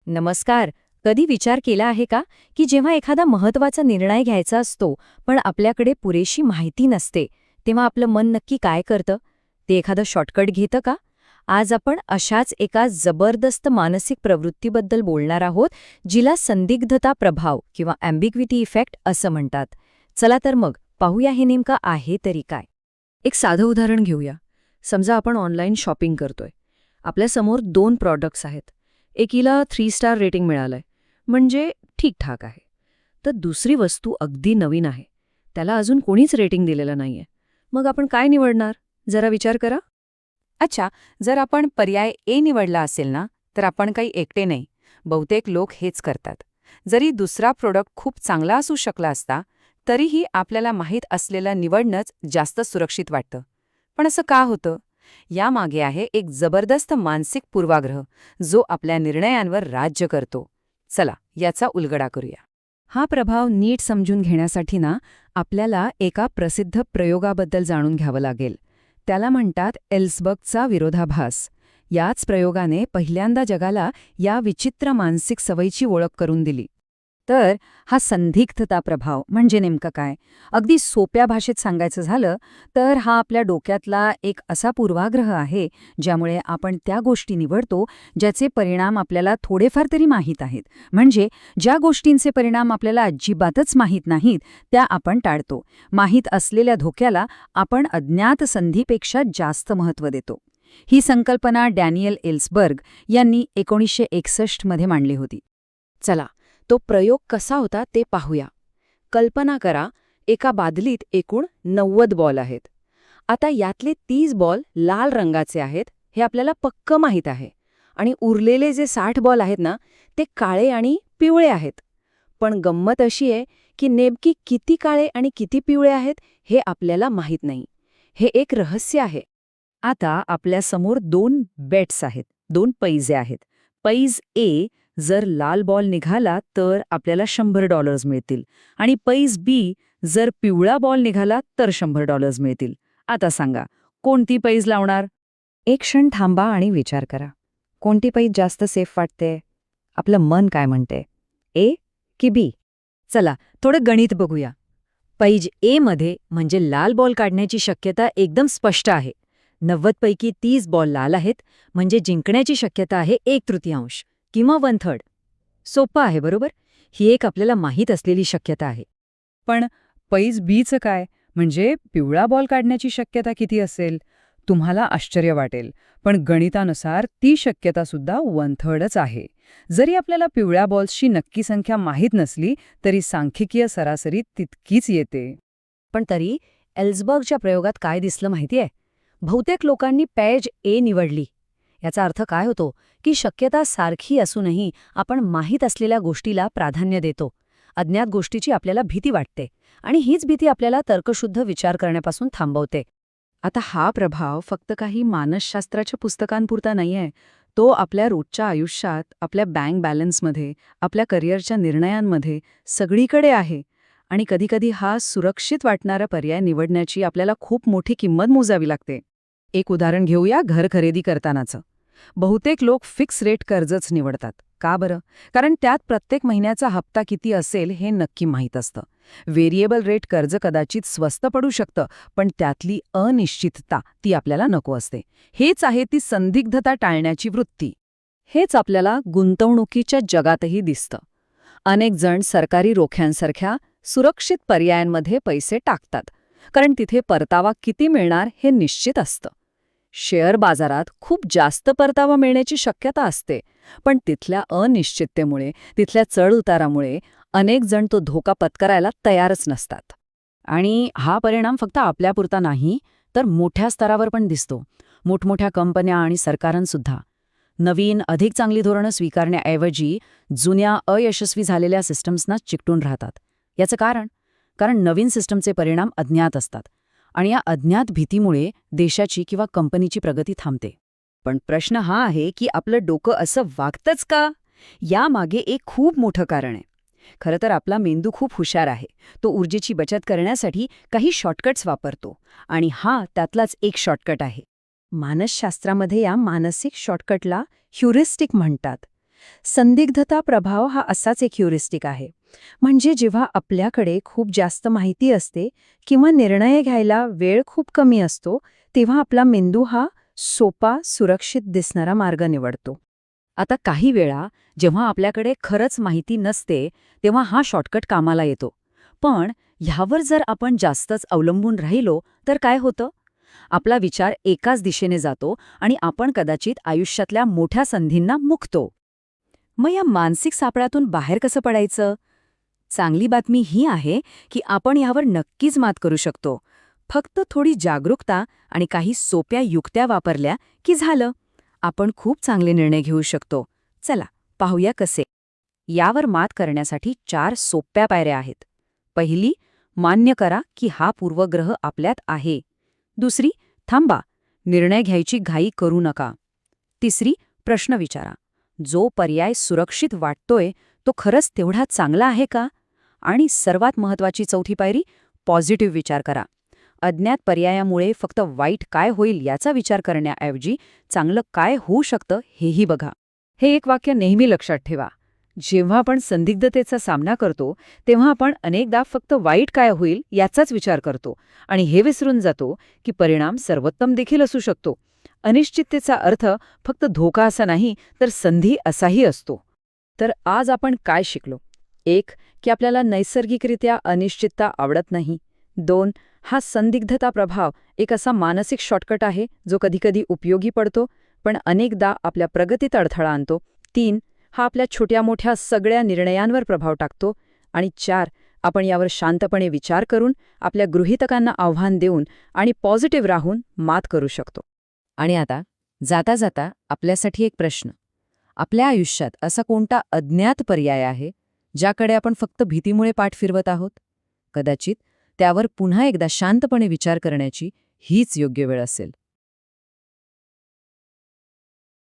नमस्कार. कधी विचार केला आहे का की जेव्हा एखादा महत्त्वाचा निर्णय घ्यायचा असतो पण आपल्याकडे पुरेशी माहिती नसते तेव्हा आपलं मन नक्की काय करतं? ते एखादं शॉर्टकट घेतं का? आज आपण अशाच एका जबरदस्त मानसिक प्रवृत्तीबद्दल बोलणार आहोत, जिला संदिग्धता प्रभाव किंवा ॲम्बिग्विटी इफेक्ट असं म्हणतात. चला तर मग पाहूया हे नेमकं आहे तरी काय. एक साधं उदाहरण घेऊया. समजा आपण ऑनलाईन शॉपिंग करतोय. आपल्यासमोर 2 प्रॉडक्ट्स आहेत. एकीला 3 स्टार रेटिंग मिळालंय, म्हणजे ठीकठाक आहे. तर दुसरी वस्तू अगदी नवीन आहे. त्याला अजून कोणीच रेटिंग दिलेलं नाहीये. मग आपण काय निवडणार? जरा विचार करा. अच्छा, जर आपण पर्याय ए निवडला असेल ना, तर आपण काही एकटे नाही. बहुतेक लोक हेच करतात. जरी दुसरा प्रोडक्ट खूप चांगला असू शकला असता, तरीही आपल्याला माहीत असलेलं निवडणंच जास्त सुरक्षित वाटतं. पण असं का होतं? यामागे आहे एक जबरदस्त मानसिक पूर्वाग्रह, जो आपल्या निर्णयांवर राज्य करतो. चला, याचा उलगडा करूया. हा प्रभाव नीट समजून घेण्यासाठी ना, आपल्याला एका प्रसिद्ध प्रयोगाबद्दल जाणून घ्यावं लागेल. त्याला म्हणतात एल्सबर्गचा विरोधाभास. याच प्रयोगाने पहिल्यांदा जगाला या विचित्र मानसिक सवयीची ओळख करून दिली. तर हा संदिग्धता प्रभाव म्हणजे नेमकं काय? अगदी सोप्या भाषेत सांगायचं झालं तर हा आपल्या डोक्यातला एक असा पूर्वाग्रह आहे, ज्यामुळे आपण त्या गोष्टी निवडतो ज्याचे परिणाम आपल्याला थोडेफार तरी माहीत आहेत. म्हणजे ज्या गोष्टींचे परिणाम आपल्याला अजिबातच माहीत नाहीत त्या आपण टाळतो. माहीत असलेल्या धोक्याला आपण अज्ञात संधीपेक्षा जास्त महत्त्व देतो. ही संकल्पना डॅनियल एल्सबर्ग यांनी 1961 मध्ये मांडली होती. चला, तो प्रयोग कसा होता ते पाहूया. कल्पना करा, एका बादलीत एकूण 90 बॉल आहेत. आता यातले 30 बॉल लाल रंगाचे आहेत हे आपल्याला पक्क माहीत आहे, आणि उरलेले जे 60 बॉल आहेत ना, ते काळे आणि पिवळे आहेत. पण गंमत अशी आहे की नेमकी किती काळे आणि किती पिवळे आहेत हे आपल्याला माहीत नाही. हे एक रहस्य आहे. आता आपल्यासमोर 2 बेट्स आहेत, 2 पैजे आहेत. पैज ए, जर लाल बॉल निघाला तर आपल्याला $100 मिळतील, आणि पैज बी, जर पिवळा बॉल निघाला तर $100 मिळतील. आता सांगा, कोणती पैज लावणार? एक क्षण थांबा आणि विचार करा. कोणती पैज जास्त सेफ वाटते? आपलं मन काय म्हणते? ए की बी? चला, थोडं गणित बघूया. पैज ए मध्ये म्हणजे लाल बॉल काढण्याची शक्यता एकदम स्पष्ट आहे. 90 पैकी 30 बॉल लाल आहेत, म्हणजे जिंकण्याची शक्यता आहे 1/3 किंवा 1/3. सोपं आहे बरोबर? ही एक आपल्याला माहीत असलेली शक्यता आहे. पण पैज बीचं काय? म्हणजे पिवळा बॉल काढण्याची शक्यता किती असेल? तुम्हाला आश्चर्य वाटेल, पण गणितानुसार ती शक्यता सुद्धा 1/3च आहे. जरी आपल्याला पिवळ्या बॉल्सची नक्की संख्या माहीत नसली तरी सांख्यिकीय सरासरी तितकीच येते. पण तरी एल्सबर्गच्या प्रयोगात काय दिसलं माहितीये? बहुतेक लोकांनी पैज ए निवडली. याचा अर्थ काय होतो की शक्यता सारखी असूनही आपण माहीत असलेल्या गोष्टीला प्राधान्य देतो. अज्ञात गोष्टीची आपल्याला भीती वाटते, आणि हीच भीती आपल्याला तर्कशुद्ध विचार करण्यापासून थांबवते. आता हा प्रभाव फक्त काही मानसशास्त्राच्या पुस्तकांपुरता नाहीये. तो आपल्या रोजच्या आयुष्यात, आपल्या बँक बॅलन्समध्ये, आपल्या करिअरच्या निर्णयांमध्ये सगळीकडे आहे. आणि कधीकधी हा सुरक्षित वाटणारा पर्याय निवडण्याची आपल्याला खूप मोठी किंमत मोजावी लागते. एक उदाहरण घेऊया घर खरेदी करतानाचं. बहुतेक लोक फिक्स रेट कर्जच निवडतात. का बरं? कारण त्यात प्रत्येक महिन्याचा हप्ता किती असेल हे नक्की माहीत असतं. व्हेरिएबल रेट कर्ज कदाचित स्वस्त पडू शकतं, पण त्यातली अनिश्चितता ती आपल्याला नको असते. हेच आहे ती संदिग्धता टाळण्याची वृत्ती. हेच आपल्याला गुंतवणुकीच्या जगातही दिसतं. अनेक जण सरकारी रोख्यांसारख्या सुरक्षित पर्यायांमध्ये पैसे टाकतात, कारण तिथे परतावा किती मिळणार हे निश्चित असतं. शेअर बाजारात खूप जास्त परतावा मिळण्याची शक्यता असते, पण तिथल्या अनिश्चिततेमुळे, तिथल्या चढउतारामुळे अनेक जण तो धोका पत्करायला तयारच नसतात. आणि हा परिणाम फक्त आपल्यापुरता नाही, तर मोठ्या स्तरावर पण दिसतो. मोठमोठ्या कंपन्या आणि सरकारांसुद्धा नवीन, अधिक चांगली धोरणं स्वीकारण्याऐवजी जुन्या, अयशस्वी झालेल्या सिस्टम्सना चिकटून राहतात. याचं कारण नवीन सिस्टमचे परिणाम अज्ञात असतात, आणि या अज्ञात भीतीमुळे देशाची किंवा कंपनीची प्रगती थांबते. पण प्रश्न हा आहे की आपलं डोकं असं वागतंच का? यामागे एक खूप मोठं कारण आहे. खरं तर आपला मेंदू खूप हुशार आहे. तो ऊर्जेची बचत करण्यासाठी काही शॉर्टकट्स वापरतो, आणि हा त्यातलाच एक शॉर्टकट आहे. मानसशास्त्रामध्ये या मानसिक शॉर्टकटला ह्युरिस्टिक म्हणतात. संदिग्धता प्रभाव हा असाच एक ह्युरिस्टिक आहे. म्हणजे जेव्हा आपल्याकडे खूप जास्त माहिती असते किंवा निर्णय घ्यायला वेळ खूप कमी असतो, तेव्हा आपला मेंदू हा सोपा, सुरक्षित दिसणारा मार्ग निवडतो. आता काही वेळा जेव्हा आपल्याकडे खरंच माहिती नसते तेव्हा हा शॉर्टकट कामाला येतो. पण ह्यावर जर आपण जास्तच अवलंबून राहिलो तर काय होतं? आपला विचार एकाच दिशेने जातो आणि आपण कदाचित आयुष्यातल्या मोठ्या संधींना मुकतो. मग या मानसिक सापळ्यातून बाहेर कसं पडायचं? चांगली बातमी ही आहे की आपण यावर नक्कीच मात करू शकतो. फक्त थोडी जागरूकता आणि काही सोप्या युक्त्या वापरल्या की झालं. आपण खूप चांगले निर्णय घेऊ शकतो. चला, पाहूया कसे. यावर मात करण्यासाठी 4 सोप्या पायऱ्या आहेत. पहिली, मान्य करा की हा पूर्वग्रह आपल्यात आहे. दुसरी, थांबा, निर्णय घ्यायची घाई करू नका. तिसरी, प्रश्न विचारा. जो पर्याय सुरक्षित वाटतोय तो खरंच तेवढा चांगला आहे का? आणि सर्वात महत्त्वाची चौथी पायरी, पॉझिटिव्ह विचार करा. अज्ञात पर्यायामुळे फक्त वाईट काय होईल याचा विचार करण्याऐवजी चांगलं काय होऊ शकतं हेही बघा. हे एक वाक्य नेहमी लक्षात ठेवा. जेव्हा आपण संदिग्धतेचा सामना करतो तेव्हा आपण अनेकदा फक्त वाईट काय होईल याचाच विचार करतो आणि हे विसरून जातो की परिणाम सर्वोत्तम देखील असू शकतो. अनिश्चिततेचा अर्थ फक्त धोका असा नाही तर संधी असाही असतो. तर आज आपण काय शिकलो? 1. की आपल्याला नैसर्गिकरित्या अनिश्चितता आवडत नाही. 2. हा संदिग्धता प्रभाव एक असा मानसिक शॉर्टकट आहे जो कधीकधी उपयोगी पडतो पण अनेकदा आपल्या प्रगतीत अडथळा आणतो. 3. हा आपल्या छोट्या मोठ्या सगळ्या निर्णयांवर प्रभाव टाकतो. आणि 4. आपण यावर शांतपणे विचार करून आपल्या गृहीतकांना आव्हान देऊन आणि पॉझिटिव्ह राहून मात करू शकतो. आणि आता जाता जाता आपल्यासाठी एक प्रश्न. आपल्या आयुष्यात असा कोणता अज्ञात पर्याय आहे ज्याकडे आपण फक्त भीतीमुळे पाठ फिरवत आहोत? कदाचित त्यावर पुन्हा एकदा शांतपणे विचार करण्याची हीच योग्य वेळ असेल.